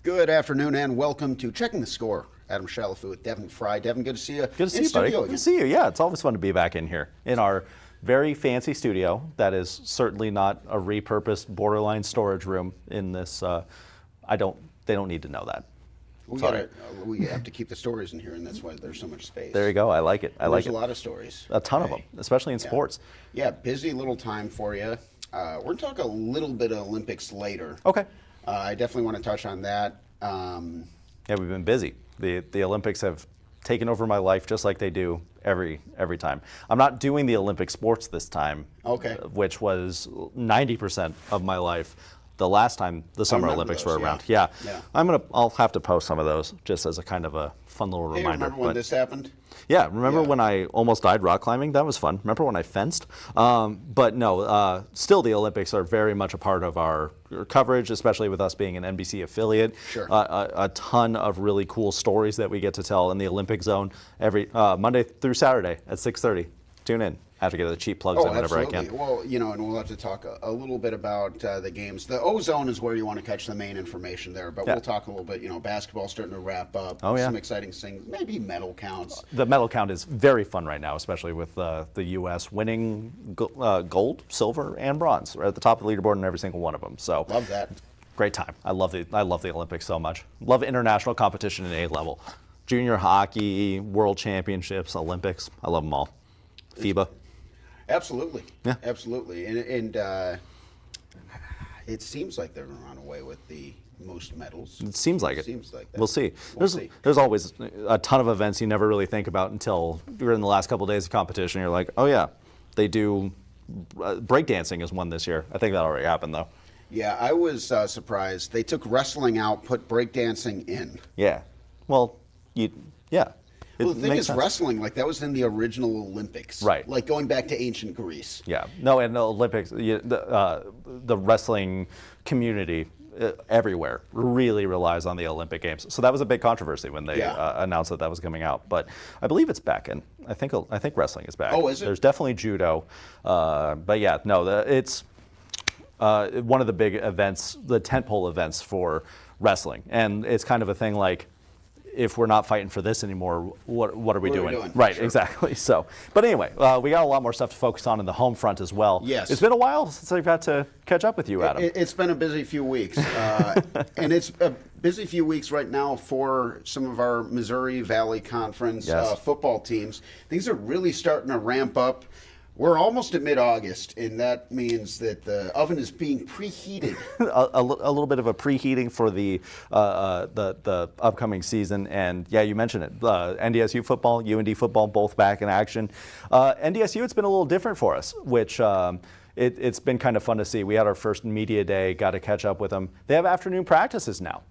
Good afternoon and welcome to Checking the Score. Adam Shalafu with Devin Fry. Devin, good to see you. Good to see you, buddy. Good to see you. Yeah, it's always fun to be back in here in our very fancy studio. That is certainly not a repurposed borderline storage room in this. They don't need to know that. We have to keep the stories in here, and that's why there's so much space. There you go. I like it. There's a lot of stories. A ton of them, especially in sports. Yeah, busy little time for you. We're going to talk a little bit of Olympics later. Okay. I definitely want to touch on that. Yeah, we've been busy. The Olympics have taken over my life just like they do every time. I'm not doing the Olympic sports this time, which was 90% of my life the last time the Summer Olympics were around. Yeah. I'll have to post some of those just as a kind of a fun little reminder. Remember when this happened? Yeah, remember when I almost died rock climbing? That was fun. Remember when I fenced? But no, still the Olympics are very much a part of our coverage, especially with us being an NBC affiliate. Sure. A ton of really cool stories that we get to tell in the Olympic zone every Monday through Saturday at 6:30. Tune in. I have to get the cheap plugs in whenever I can. Well, and we'll have to talk a little bit about the games. The O-Zone is where you want to catch the main information there, but we'll talk a little bit, basketball starting to wrap up. Some exciting things, maybe medal counts. The medal count is very fun right now, especially with the U.S. winning gold, silver, and bronze. We're at the top of the leaderboard in every single one of them. So love that. Great time. I love the Olympics so much. Love international competition at A level. Junior hockey, world championships, Olympics. I love them all. FIBA. Absolutely. Yeah. Absolutely. And it seems like they're going to run away with the most medals. It seems like it. Seems like that. We'll see. There's always a ton of events you never really think about until you're in the last couple of days of competition. You're like, oh yeah, they do. Breakdancing is one this year. I think that already happened though. Yeah, I was surprised. They took wrestling out, put breakdancing in. Yeah. Well, yeah. Well, the thing is, wrestling, that was in the original Olympics. Right. Like going back to ancient Greece. Yeah. No, and the Olympics, the wrestling community everywhere really relies on the Olympic Games. So that was a big controversy when they announced that was coming out. But I believe it's back in. I think wrestling is back. Oh, is it? There's definitely judo. But yeah, no, it's one of the big events, the tentpole events for wrestling. And it's kind of a thing like, if we're not fighting for this anymore, what are we doing? Right, sure. Exactly. So, but anyway, we got a lot more stuff to focus on in the home front as well. Yes. It's been a while since I've got to catch up with you, Adam. It's been a busy few weeks. And it's a busy few weeks right now for some of our Missouri Valley Conference football teams. Things are really starting to ramp up. We're almost at mid-August, and that means that the oven is being preheated. a little bit of a preheating for the upcoming season, and yeah, you mentioned it. NDSU football, UND football, both back in action. NDSU, it's been a little different for us, which it's been kind of fun to see. We had our first media day, got to catch up with them. They have afternoon practices now.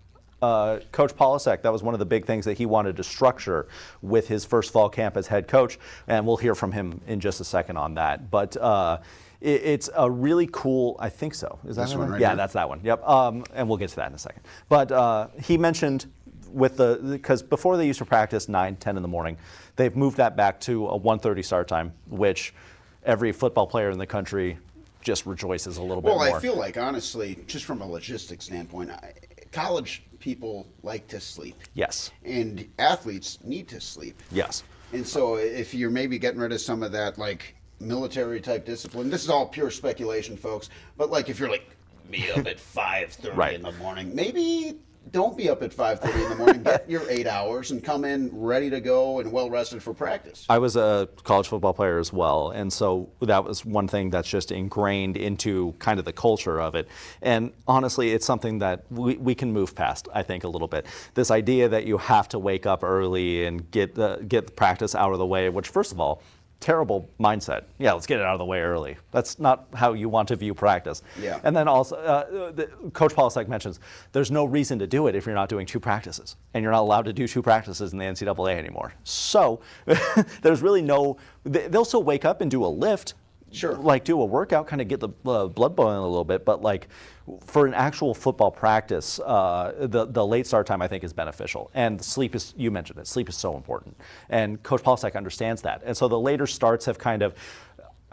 Coach Polisek, that was one of the big things that he wanted to structure with his first fall camp as head coach, and we'll hear from him in just a second on that. But it's a really cool, I think so. Is that one? Right yeah, here? That's that one. Yep. And we'll get to that in a second. But he mentioned because before they used to practice 9, 10 in the morning, they've moved that back to a 1:30 start time, which every football player in the country just rejoices a little bit more. Well, I feel like, honestly, just from a logistics standpoint, college people like to sleep. Yes. And athletes need to sleep. Yes. And so if you're maybe getting rid of some of that, military type discipline, this is all pure speculation, folks, but if you're be up at 5:30 in the morning, maybe don't be up at 5:30 in the morning. Get your 8 hours and come in ready to go and well rested for practice. I was a college football player as well, and so that was one thing that's just ingrained into kind of the culture of it. And honestly, it's something that we can move past, I think, a little bit. This idea that you have to wake up early and get the practice out of the way, which, first of all, terrible mindset. Yeah, let's get it out of the way early. That's not how you want to view practice. Yeah. And then also, Coach Polisek mentions there's no reason to do it if you're not doing 2 practices, and you're not allowed to do 2 practices in the NCAA anymore. So there's really no. They'll still wake up and do a lift. Sure. Do a workout, kind of get the blood boiling a little bit, but for an actual football practice, the late start time I think is beneficial. And sleep is, you mentioned it, sleep is so important. And Coach Polisek understands that. And so the later starts have kind of,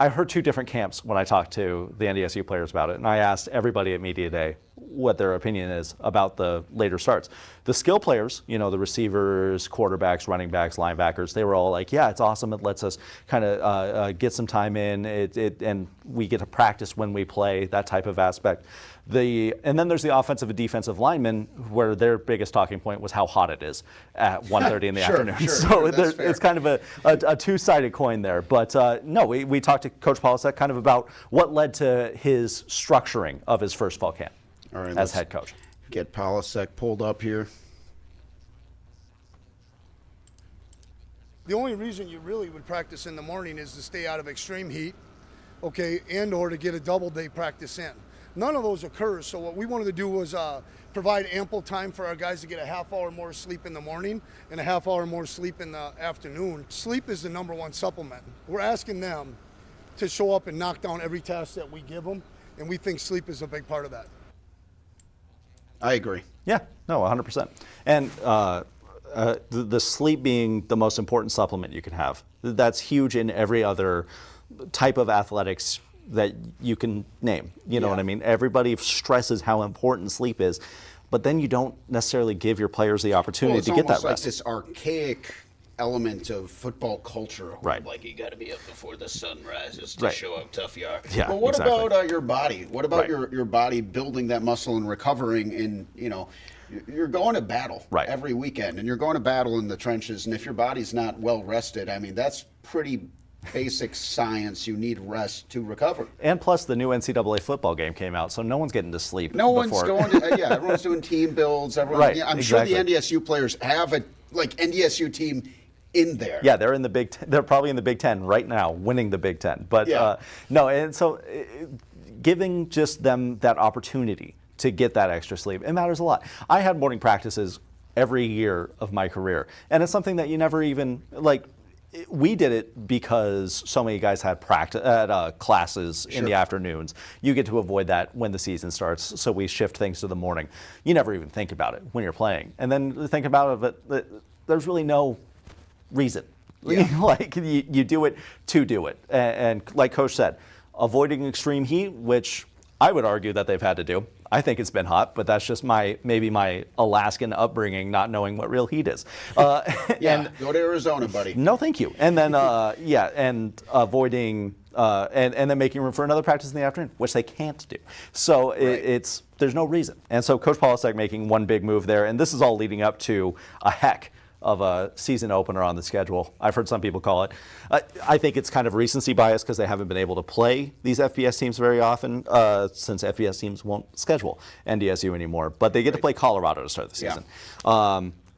I heard two different camps when I talked to the NDSU players about it, and I asked everybody at Media Day what their opinion is about the later starts. The skill players, the receivers, quarterbacks, running backs, linebackers, they were all like, yeah, it's awesome. It lets us kind of get some time in, and we get to practice when we play, that type of aspect. And then there's the offensive and defensive linemen, where their biggest talking point was how hot it is at 1:30 in the afternoon. So it's kind of a two-sided coin there. But no, we talked to Coach Polasek kind of about what led to his structuring of his first fall camp as head coach. Get Polasek pulled up here. The only reason you really would practice in the morning is to stay out of extreme heat, okay, and or to get a double day practice in. None of those occurs, so what we wanted to do was provide ample time for our guys to get a half hour more sleep in the morning and a half hour more sleep in the afternoon. Sleep is the number one supplement. We're asking them to show up and knock down every task that we give them, and we think sleep is a big part of that. I agree. Yeah, no, 100%. And the sleep being the most important supplement you can have. That's huge in every other type of athletics that you can name. You know what I mean? Everybody stresses how important sleep is, but then you don't necessarily give your players the opportunity to get that rest. It's almost like this archaic element of football culture. Right. Like you got to be up before the sun rises to show how tough you are. Yeah, but what exactly. about your body? What about your body building that muscle and recovering? And you're going to battle every weekend, and you're going to battle in the trenches. And if your body's not well rested, I mean, that's pretty basic science. You need rest to recover. And plus, the new NCAA football game came out, so no one's getting to sleep. One's going to, everyone's doing team builds. Everyone, I'm sure the NDSU players have a NDSU team in there. Yeah, they're in the they're probably in the Big Ten right now, winning the Big Ten. But no, and so giving just them that opportunity to get that extra sleep, it matters a lot. I had morning practices every year of my career, and it's something that you never even we did it because so many guys had classes in the afternoons. You get to avoid that when the season starts, so we shift things to the morning. You never even think about it when you're playing. And then think about it, there's really no reason. You do it to do it. And like Coach said, avoiding extreme heat, which I would argue that they've had to do. I think it's been hot, but that's just maybe my Alaskan upbringing, not knowing what real heat is. And go to Arizona, buddy. No, thank you. And then and avoiding and then making room for another practice in the afternoon, which they can't do. So there's no reason. And so Coach Polasek making one big move there, and this is all leading up to a heck of a season opener on the schedule. I've heard some people call it. I think it's kind of recency bias because they haven't been able to play these FBS teams very often since FBS teams won't schedule NDSU anymore. But they get to play Colorado to start the season,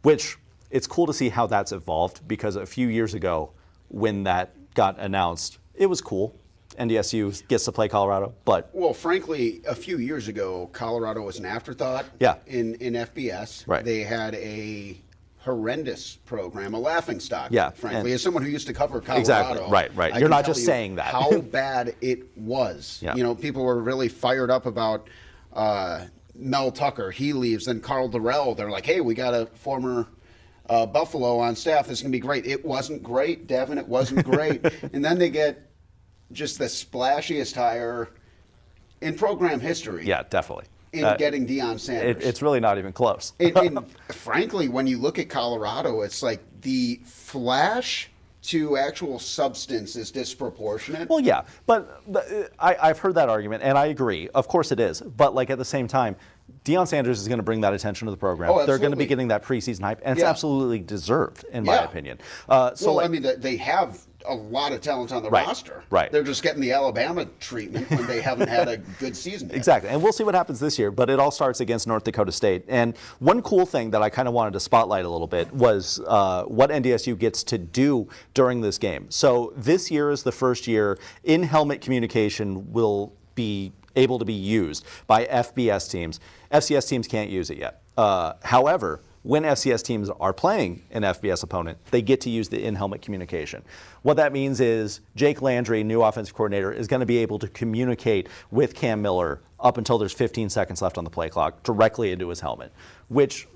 which it's cool to see how that's evolved because a few years ago when that got announced, it was cool. NDSU gets to play Colorado, but... Well, frankly, a few years ago, Colorado was an afterthought in FBS. Right. They had a horrendous program, a laughingstock. Frankly, as someone who used to cover Colorado, exactly. Right. You're not just saying that. How bad it was. People were really fired up about Mel Tucker. He leaves. Then Carl Durrell. They're like, hey, we got a former Buffalo on staff. This is gonna be great. It wasn't great, Devin. It wasn't great. And then they get just the splashiest hire in program history. Yeah, definitely. In getting Deion Sanders. It's really not even close. and frankly, when you look at Colorado, it's like the flash to actual substance is disproportionate. Well, yeah, but I've heard that argument, and I agree. Of course it is. But at the same time, Deion Sanders is going to bring that attention to the program. They're going to be getting that preseason hype, and it's absolutely deserved, in my opinion. They have a lot of talent on the roster. Right. They're just getting the Alabama treatment when they haven't had a good season yet. Exactly. And we'll see what happens this year, but it all starts against North Dakota State. And one cool thing that I kind of wanted to spotlight a little bit was what NDSU gets to do during this game. So this year is the first year in-helmet communication will be able to be used by FBS teams. FCS teams can't use it yet. However, when FCS teams are playing an FBS opponent, they get to use the in-helmet communication. What that means is Jake Landry, new offensive coordinator, is going to be able to communicate with Cam Miller up until there's 15 seconds left on the play clock directly into his helmet, which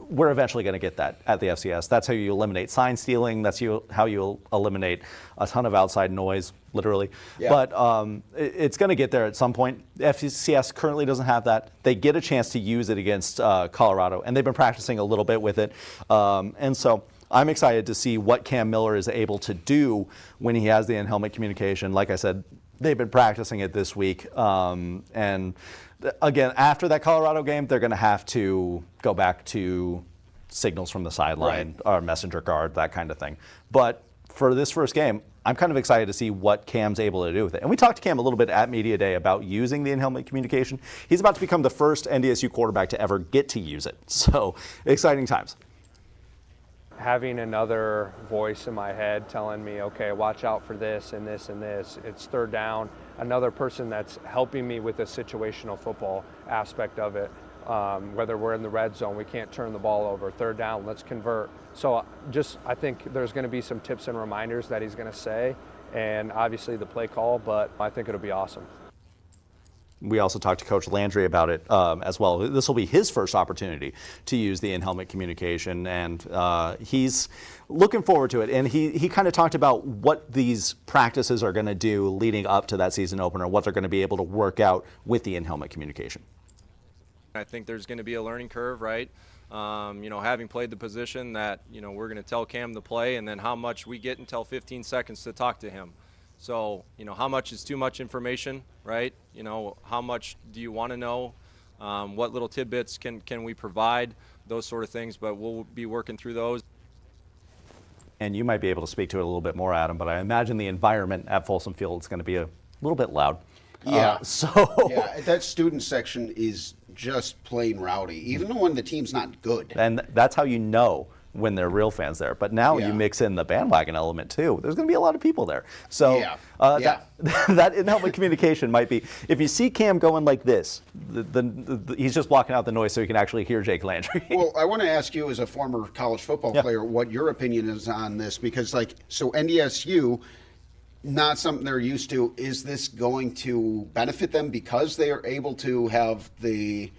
we're eventually going to get that at the FCS. That's how you eliminate sign stealing. That's how you eliminate a ton of outside noise, literally. Yeah. But it's going to get there at some point. The FCS currently doesn't have that. They get a chance to use it against Colorado, and they've been practicing a little bit with it. And so I'm excited to see what Cam Miller is able to do when he has the in-helmet communication. Like I said, they've been practicing it this week. And again, after that Colorado game, they're going to have to go back to signals from the sideline, or messenger guard, that kind of thing. But for this first game, I'm kind of excited to see what Cam's able to do with it. And we talked to Cam a little bit at Media Day about using the in-helmet communication. He's about to become the first NDSU quarterback to ever get to use it. So exciting times. Having another voice in my head telling me, okay, watch out for this and this and this. It's third down. Another person that's helping me with the situational football aspect of it. Whether we're in the red zone, we can't turn the ball over. Third down, let's convert. So I think there's going to be some tips and reminders that he's going to say, and obviously the play call, but I think it'll be awesome. We also talked to Coach Landry about it as well. This will be his first opportunity to use the in-helmet communication, and he's looking forward to it. And he kind of talked about what these practices are going to do leading up to that season opener, what they're going to be able to work out with the in-helmet communication. I think there's going to be a learning curve, right? Having played the position that, we're going to tell Cam to play, and then how much we get until 15 seconds to talk to him. So, how much is too much information, right? How much do you want to know? What little tidbits can we provide? Those sort of things, but we'll be working through those. And you might be able to speak to it a little bit more, Adam, but I imagine the environment at Folsom Field is going to be a little bit loud. Yeah. Yeah, that student section is just plain rowdy, even when the team's not good. And that's how you know when they're real fans there. But now you mix in the bandwagon element too. There's going to be a lot of people there. So that in-helmet communication might be, if you see Cam going like this, he's just blocking out the noise so he can actually hear Jake Landry. Well, I want to ask you as a former college football player what your opinion is on this, because so NDSU, not something they're used to. Is this going to benefit them because they are able to have the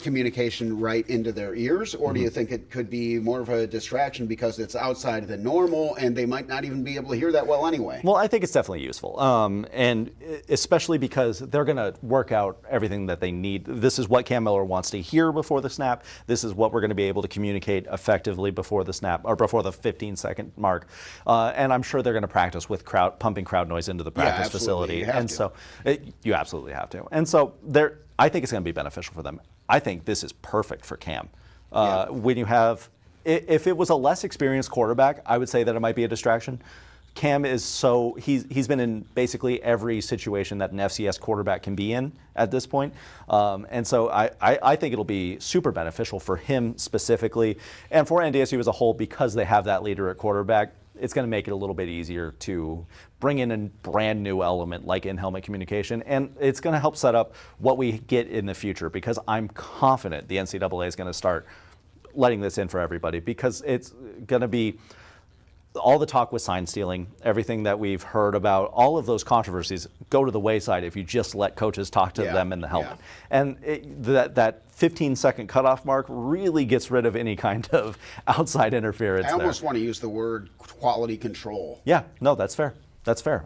communication right into their ears, or do you think it could be more of a distraction because it's outside of the normal and they might not even be able to hear that well anyway? Well, I think it's definitely useful, and especially because they're going to work out everything that they need. This is what Cam Miller wants to hear before the snap. This is what we're going to be able to communicate effectively before the snap, or before the 15-second mark. And I'm sure they're going to practice with pumping crowd noise into the practice facility. You absolutely have to. And so I think it's going to be beneficial for them. I think this is perfect for Cam. When you have, if it was a less experienced quarterback, I would say that it might be a distraction. Cam is he's been in basically every situation that an FCS quarterback can be in at this point. And so I think it'll be super beneficial for him specifically, and for NDSU as a whole, because they have that leader at quarterback. It's going to make it a little bit easier to bring in a brand new element like in-helmet communication, and it's going to help set up what we get in the future, because I'm confident the NCAA is going to start letting this in for everybody, because it's going to be all the talk with sign stealing, everything that we've heard about, all of those controversies go to the wayside if you just let coaches talk to them in the helmet. And that 15-second cutoff mark really gets rid of any kind of outside interference. I almost want to use the word quality control. Yeah, no, that's fair. That's fair.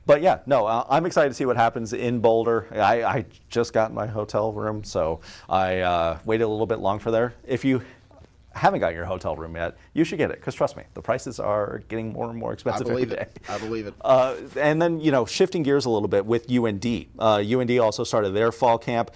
But yeah, no, I'm excited to see what happens in Boulder. I just got my hotel room, so I waited a little bit long for there. If you haven't got your hotel room yet, you should get it, because trust me, the prices are getting more and more expensive every day. I believe it. And then, shifting gears a little bit with UND. UND also started their fall camp.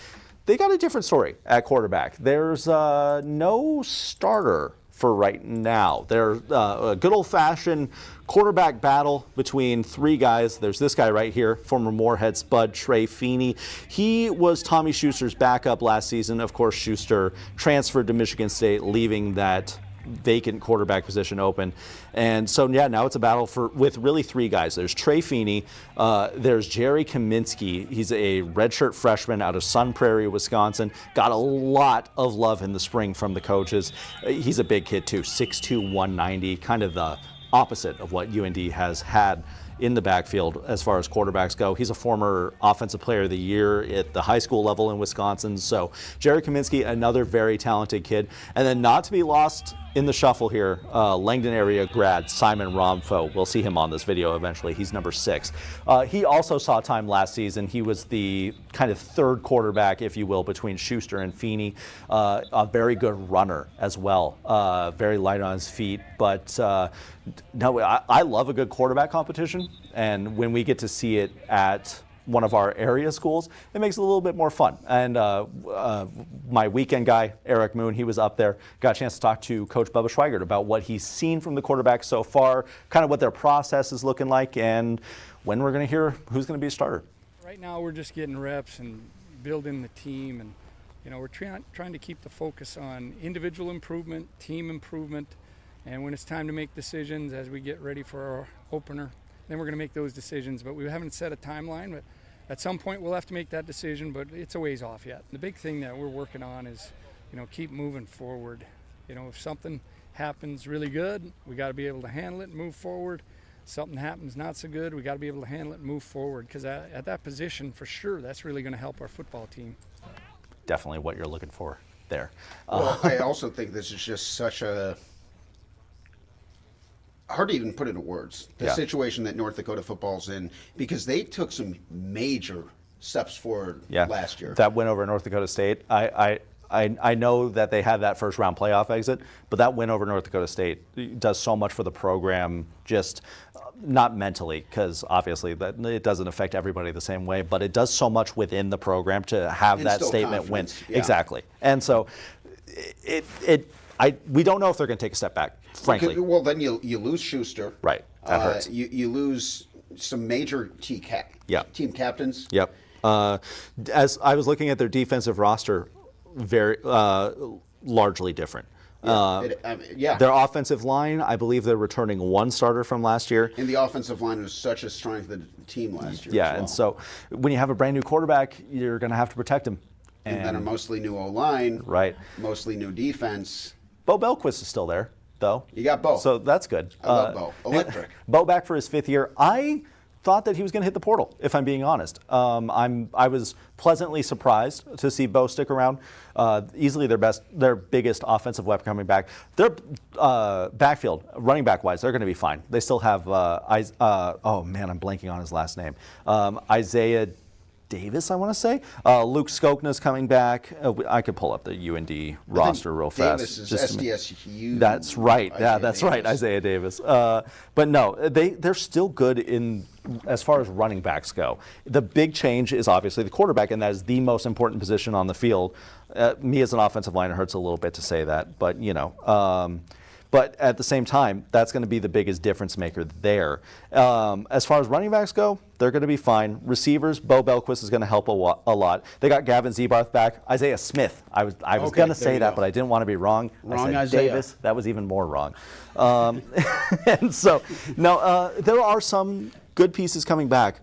They got a different story at quarterback. There's no starter for right now. There's a good old-fashioned quarterback battle between three guys. There's this guy right here, former Moorhead Spud, Trey Feeney. He was Tommy Schuster's backup last season. Of course, Schuster transferred to Michigan State, leaving that vacant quarterback position open. And so, now it's a battle with really three guys. There's Trey Feeney, there's Jerry Kaminsky. He's a redshirt freshman out of Sun Prairie, Wisconsin. Got a lot of love in the spring from the coaches. He's a big kid too, 6'2", 190, kind of the opposite of what UND has had in the backfield as far as quarterbacks go. He's a former Offensive Player of the Year at the high school level in Wisconsin. So Jerry Kaminsky, another very talented kid. And then not to be lost in the shuffle here, Langdon area grad Simon Romfo. We'll see him on this video eventually. He's number 6. He also saw time last season. He was the kind of third quarterback, if you will, between Schuster and Feeney. A very good runner as well. Very light on his feet. But no, I love a good quarterback competition. And when we get to see it at one of our area schools, it makes it a little bit more fun. And my weekend guy, Eric Moon, he was up there, got a chance to talk to Coach Bubba Schweigert about what he's seen from the quarterbacks so far, kind of what their process is looking like, and when we're going to hear who's going to be a starter. Right now we're just getting reps and building the team, and we're trying to keep the focus on individual improvement, team improvement, and when it's time to make decisions as we get ready for our opener, then we're going to make those decisions. But we haven't set a timeline, but at some point we'll have to make that decision, but it's a ways off yet. The big thing that we're working on is, keep moving forward. If something happens really good, we got to be able to handle it and move forward. Something happens not so good, we got to be able to handle it and move forward, because at that position, for sure, that's really going to help our football team. Definitely what you're looking for there. Well, I also think this is just such a hard to even put into words, the situation that North Dakota football's in, because they took some major steps forward last year. That win over North Dakota State, I know that they had that first round playoff exit, but that win over North Dakota State does so much for the program, just not mentally, because obviously that it doesn't affect everybody the same way, but it does so much within the program to have that statement win. Yeah. Exactly. And so we don't know if they're going to take a step back, frankly. Because, well, then you lose Schuster. Right. That hurts. You lose some major team captains. Yep. As I was looking at their defensive roster, very largely different. Their offensive line, I believe they're returning one starter from last year. And the offensive line was such a strength of the team last year. Yeah, and so when you have a brand new quarterback, you're going to have to protect him. And then a mostly new O-line. Right. Mostly new defense. Bo Belquist is still there, though. You got Bo. So that's good. I love Bo. Electric. Bo back for his 5th year. I thought that he was going to hit the portal, if I'm being honest. I was pleasantly surprised to see Bo stick around. Easily their biggest offensive weapon coming back. Their backfield, running back wise, they're going to be fine. They still have oh man, I'm blanking on his last name. Isaiah Davis, I want to say. Luke Skokna's coming back. I could pull up the UND roster real fast. Davis is SDSU. That's right. That's right, Isaiah Davis. But no, they're still good as far as running backs go. The big change is obviously the quarterback, and that is the most important position on the field. Me as an offensive line, it hurts a little bit to say that, but but at the same time, that's going to be the biggest difference maker there. As far as running backs go, they're going to be fine. Receivers, Bo Belquist is going to help a lot. They got Gavin Zebarth back. Isaiah Smith. I was going to say that, but I didn't want to be wrong. Wrong, I said Isaiah. Davis. That was even more wrong. And so, no, there are some good pieces coming back.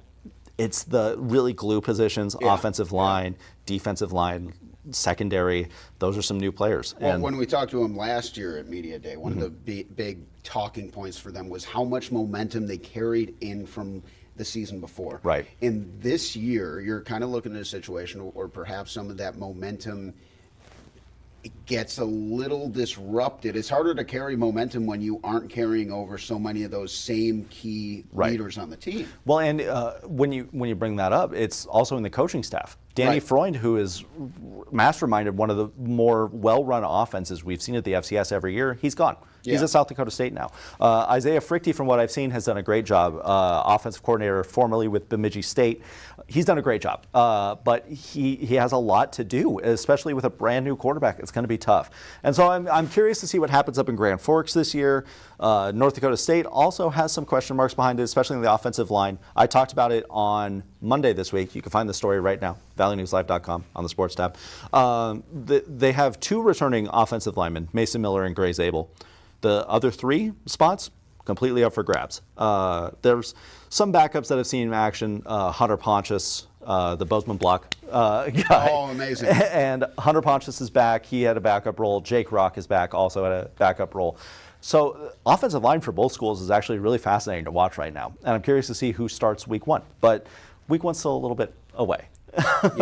It's the really glue positions, offensive line, defensive line, secondary. Those are some new players. Well, when we talked to them last year at Media Day, one of the big talking points for them was how much momentum they carried in from the season before. Right. And this year, you're kind of looking at a situation where perhaps some of that momentum gets a little disrupted. It's harder to carry momentum when you aren't carrying over so many of those same key leaders on the team. Well, and when you bring that up, it's also in the coaching staff. Danny Freund, who is masterminded one of the more well-run offenses we've seen at the FCS every year, he's gone. He's at South Dakota State now. Isaiah Frichte, from what I've seen, has done a great job. Offensive coordinator formerly with Bemidji State. He's done a great job. But he has a lot to do, especially with a brand new quarterback. It's going to be tough. And so I'm curious to see what happens up in Grand Forks this year. North Dakota State also has some question marks behind it, especially in the offensive line. I talked about it on Monday this week. You can find the story right now, valleynewslive.com on the sports tab. They have 2 returning offensive linemen, Mason Miller and Gray Zabel. The other 3 spots, completely up for grabs. There's some backups that have seen in action. Hunter Pontius, the Bozeman block guy. Oh, amazing. And Hunter Pontius is back. He had a backup role. Jake Rock is back, also had a backup role. So offensive line for both schools is actually really fascinating to watch right now. And I'm curious to see who starts week 1. But week 1's still a little bit away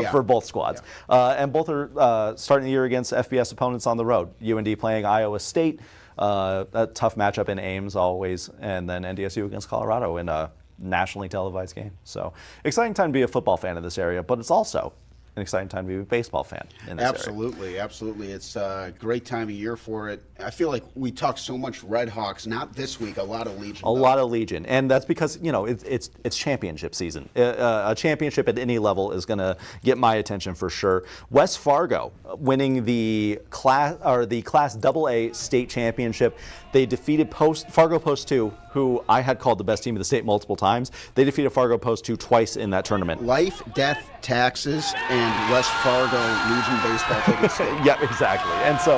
for both squads. And both are starting the year against FBS opponents on the road. UND playing Iowa State, a tough matchup in Ames always, and then NDSU against Colorado in a nationally televised game. So exciting time to be a football fan in this area, but it's also an exciting time to be a baseball fan in this area. Absolutely. It's a great time of year for it. I feel like we talk so much Red Hawks, not this week, a lot of Legion. A lot of Legion, and that's because, you know, it's championship season. A championship at any level is going to get my attention for sure. West Fargo winning the Class AA state championship. They defeated Fargo Post 2, who I had called the best team of the state multiple times. They defeated Fargo Post 2 twice in that tournament. Life, death, taxes, and West Fargo Legion baseball taking state. Yeah, exactly. And so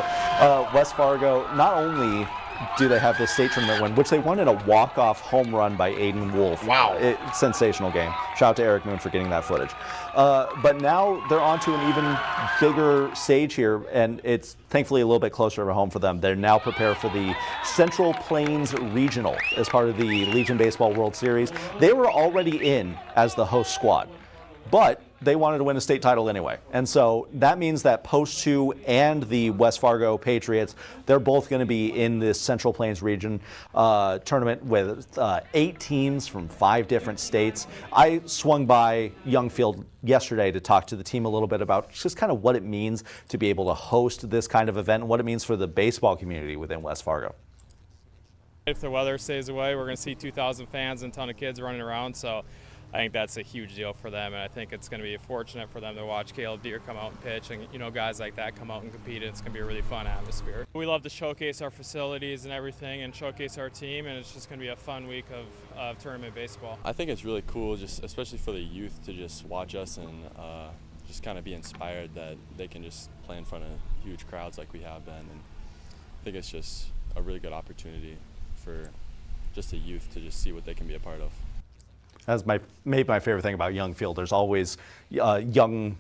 West Fargo, not only do they have the state tournament win, which they won in a walk-off home run by Aiden Wolf. Wow. Sensational game. Shout out to Eric Moon for getting that footage. But now they're on to an even bigger stage here, and it's thankfully a little bit closer to home for them. They're now prepared for the Central Plains Regional as part of the Legion Baseball World Series. They were already in as the host squad, but they wanted to win a state title anyway. And so that means that Post 2 and the West Fargo Patriots, they're both going to be in this Central Plains region tournament with 8 teams from 5 different states. I swung by Youngfield yesterday to talk to the team a little bit about just kind of what it means to be able to host this kind of event and what it means for the baseball community within West Fargo. If the weather stays away, we're going to see 2,000 fans and a ton of kids running around. So I think that's a huge deal for them, and I think it's going to be fortunate for them to watch Caleb Deere come out and pitch, and guys like that come out and compete. It's going to be a really fun atmosphere. We love to showcase our facilities and everything, and showcase our team, and it's just going to be a fun week of tournament baseball. I think it's really cool, just especially for the youth, to just watch us and just kind of be inspired that they can just play in front of huge crowds like we have been, and I think it's just a really good opportunity for just the youth to just see what they can be a part of. That's maybe my favorite thing about Youngfield. There's always young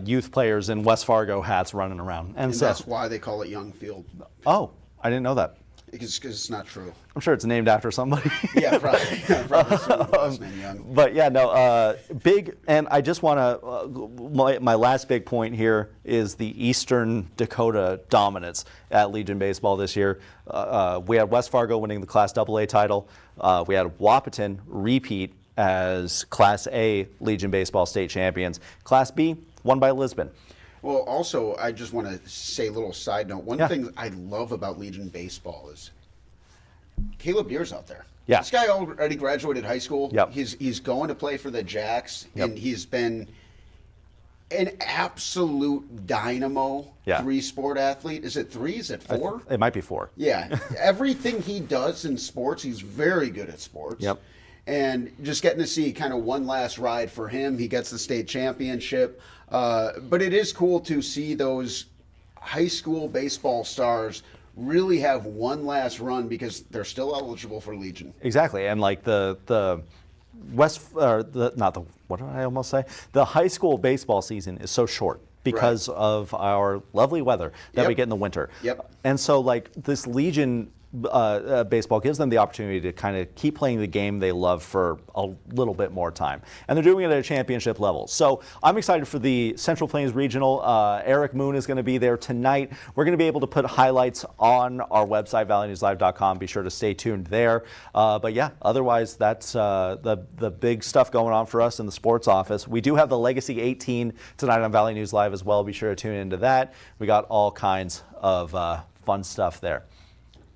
youth players in West Fargo hats running around. And so, that's why they call it Youngfield. Oh, I didn't know that. Because it's not true. I'm sure it's named after somebody. Yeah, probably. Last name Young. But yeah, no, big, and I just want to, my last big point here is the Eastern Dakota dominance at Legion Baseball this year. We had West Fargo winning the Class AA title. We had Wahpeton repeat as Class A Legion Baseball state champions. Class B won by Lisbon. Well, also, I just want to say a little side note. One thing I love about Legion Baseball is Caleb Deere's out there. Yeah. This guy already graduated high school. Yep. He's going to play for the Jacks, and he's been an absolute dynamo 3-sport athlete. Is it 3? Is it 4? It might be 4. Yeah. Everything he does in sports, he's very good at sports. Yep. And just getting to see kind of one last ride for him. He gets the state championship. But it is cool to see those high school baseball stars really have one last run because they're still eligible for Legion. Exactly. And like the West, or what did I almost say? The high school baseball season is so short because of our lovely weather that we get in the winter. Yep. And so like this Legion baseball gives them the opportunity to kind of keep playing the game they love for a little bit more time. And they're doing it at a championship level. So I'm excited for the Central Plains Regional. Eric Moon is going to be there tonight. We're going to be able to put highlights on our website, valleynewslive.com. Be sure to stay tuned there. But yeah, otherwise that's the big stuff going on for us in the sports office. We do have the Legacy 18 tonight on Valley News Live as well. Be sure to tune into that. We got all kinds of fun stuff there.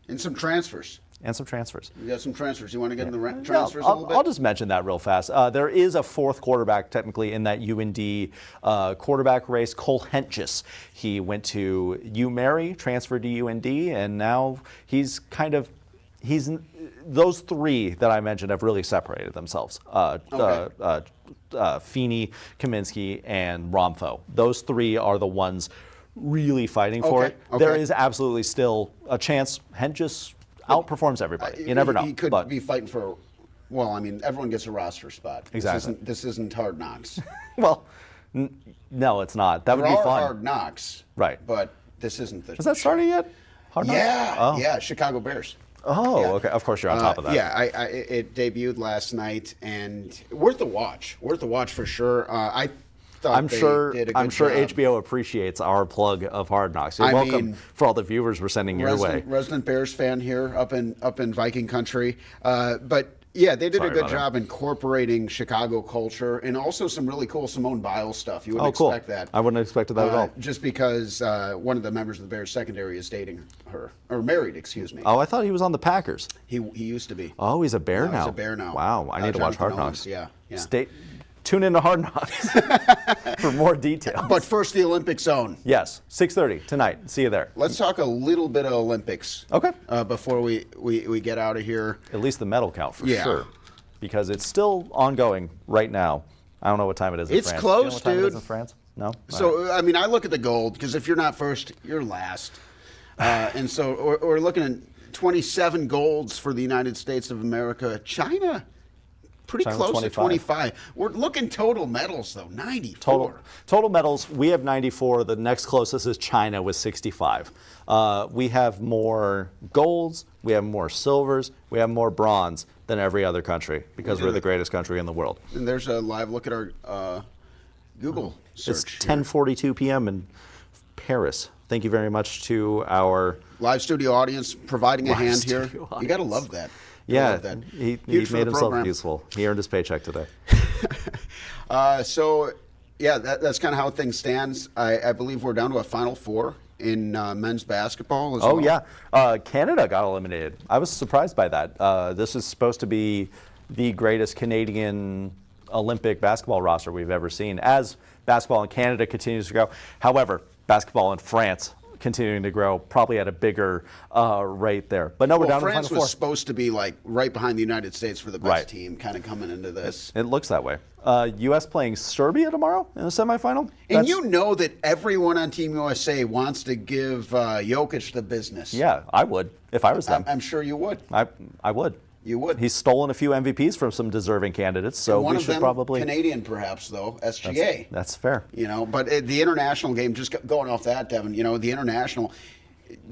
And some transfers. You got some transfers. You want to get into the transfers a little bit? I'll just mention that real fast. There is a 4th quarterback technically in that UND quarterback race, Cole Hentges. He went to UMary, transferred to UND, and now he's those 3 that I mentioned have really separated themselves. Feeney, Kaminsky, and Romfo. Those 3 are the ones really fighting for it. There is absolutely still a chance Hentges outperforms everybody. You never know. He could be fighting for, well, I mean, everyone gets a roster spot. Exactly. This isn't Hard Knocks. Well, no, it's not. That would be fun. Hard Knocks. Right. But this isn't the Has that started yet? Hard Knocks? Yeah, Oh. yeah, Chicago Bears. Oh, Yeah. okay. Of course, you're on top of that. Yeah, it debuted last night, and worth a watch. Worth a watch for sure. I thought I'm they sure. did a good I'm sure job. HBO appreciates our plug of Hard Knocks. You're I welcome mean, for all the viewers we're sending your way. Resident Bears fan here up in Viking country, but. Yeah, they did Sorry a good about job incorporating Chicago culture and also some really cool Simone Biles stuff. You wouldn't Oh, cool. expect that. I wouldn't have expected that at all. Just because one of the members of the Bears secondary is dating her, or married, excuse me. Oh, I thought he was on the Packers. He used to be. Oh, he's a Bear No, now. he's a Bear now. Wow, I need to watch Jonathan Hard Owens, Knocks. yeah. Tune in to Hard Knocks for more details. But first, the Olympic zone. yes, 6:30 tonight. See you there. Let's talk a little bit of Olympics. Okay. Before we get out of here. At least the medal count for Yeah. sure, because it's still ongoing right now. I don't know what time it is in It's France. close, Do you know what time it is dude. in France? No. All So, I mean, I look at the gold because if you're not first, you're last. And so we're looking at 27 golds for the United States of America. China, pretty China, close 25. to 25. We're looking total medals, though, 94. Total medals, we have 94. The next closest is China with 65. We have more golds, we have more silvers, we have more bronze than every other country because we're the greatest country in the world. And there's a live look at our Google search. It's 10:42 p.m. in Paris. Thank you very much to our Live studio audience providing a Live hand here. studio You got to love that. yeah. Love that. He Huge for made the himself program. useful. He earned his paycheck today. So, yeah, that's kind of how things stands. I believe we're down to a Final Four in men's basketball as well. Oh yeah, Canada got eliminated. I was surprised by that. This is supposed to be the greatest Canadian Olympic basketball roster we've ever seen. As basketball in Canada continues to grow, however, basketball in France continuing to grow, probably at a bigger rate there. But no, we're Well, down to France the Final was Four. supposed to be like right behind the United States for the best Right. team, kind of coming into this. It looks that way. U.S. playing Serbia tomorrow in the semifinal. And you know that everyone on Team USA wants to give Jokic the business. Yeah, I would if I was them. I'm sure you would. I would. You would. He's stolen a few MVPs from some deserving candidates, so One we of should them probably. Canadian, perhaps, though, SGA. That's fair. You know, but the international game, just going off that, Devin, you know, the international,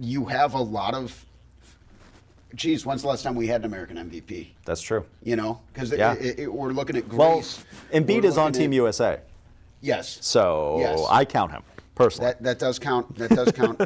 you have a lot of, geez, when's the last time we had an American MVP? That's true. You know, because Yeah. we're looking at Greece. Well, We're Embiid is on looking Team at- USA, Yes. so Yes. I count him personally. That does count. That does count.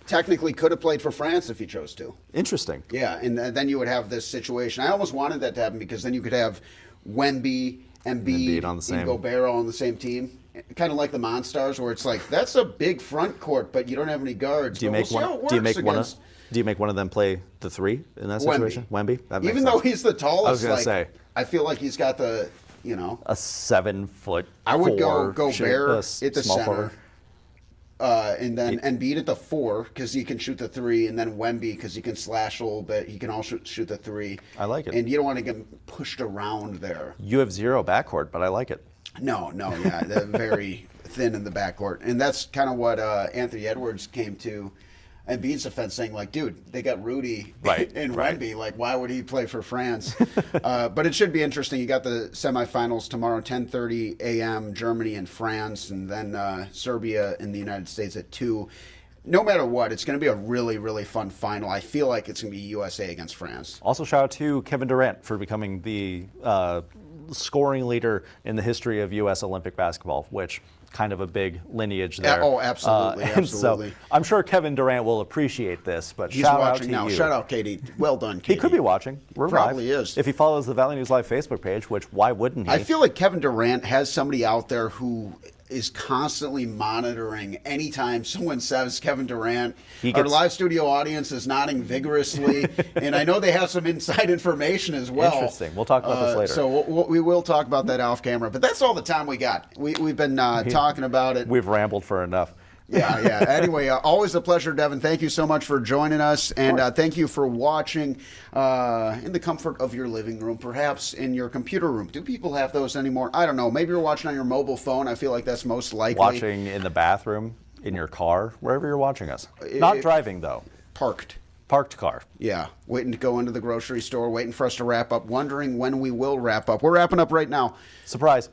Technically, could have played for France if he chose to. Interesting. Yeah, and then you would have this situation. I almost wanted that to happen because then you could have Wemby, Embiid, on the same- and Gobert all on the same team. Kind of like the Monstars, where it's like that's a big front court, but you don't have any guards. Do you But make we'll see how one? it Do you works make one? against Do you make one of them play the three in that Wemby. situation? Wemby. That makes Even sense. though he's the tallest, I was gonna like, say. I feel like he's got the, you know. a 7 foot. I would go four Gobert shoot- at the small center, forward. and then Embiid at the 4 because he can shoot the 3, and then Wemby because he can slash a little bit. He can also shoot the 3. I like it. And you don't want to get him pushed around there. You have 0 backcourt, but I like it. No, yeah, they're very thin in the backcourt, and that's kind of what Anthony Edwards came to Embiid's defense, saying like, "Dude, they got Rudy Right, and right. Wemby. Like, why would he play for France?" But it should be interesting. You got the semifinals tomorrow, 10:30 a.m. Germany and France, and then Serbia and the United States at 2. No matter what, it's going to be a really, really fun final. I feel like it's going to be USA against France. Also, shout out to Kevin Durant for becoming the scoring leader in the history of U.S. Olympic basketball, which kind of a big lineage there. Oh, absolutely, And absolutely. so I'm sure Kevin Durant will appreciate this, but He's shout out watching to now. you. Shout out, Katie. Well done, Katie. He could be watching. We're Probably live. is. If he follows the Valley News Live Facebook page, which why wouldn't he? I feel like Kevin Durant has somebody out there who is constantly monitoring anytime someone says Kevin Durant. He Our gets- live studio audience is nodding vigorously, and I know they have some inside information as well. Interesting. We'll talk about this later. So we will talk about that off camera, but that's all the time we got. We've been talking about it. We've rambled for enough. Yeah. Anyway, always a pleasure, Devin. Thank you so much for joining us, and thank you for watching in the comfort of your living room, perhaps in your computer room. Do people have those anymore? I don't know. Maybe you're watching on your mobile phone. I feel like that's most likely. Watching in the bathroom, in your car, wherever you're watching us. Not driving, though. Parked. Parked car. Yeah, waiting to go into the grocery store, waiting for us to wrap up, wondering when we will wrap up. We're wrapping up right now. Surprise.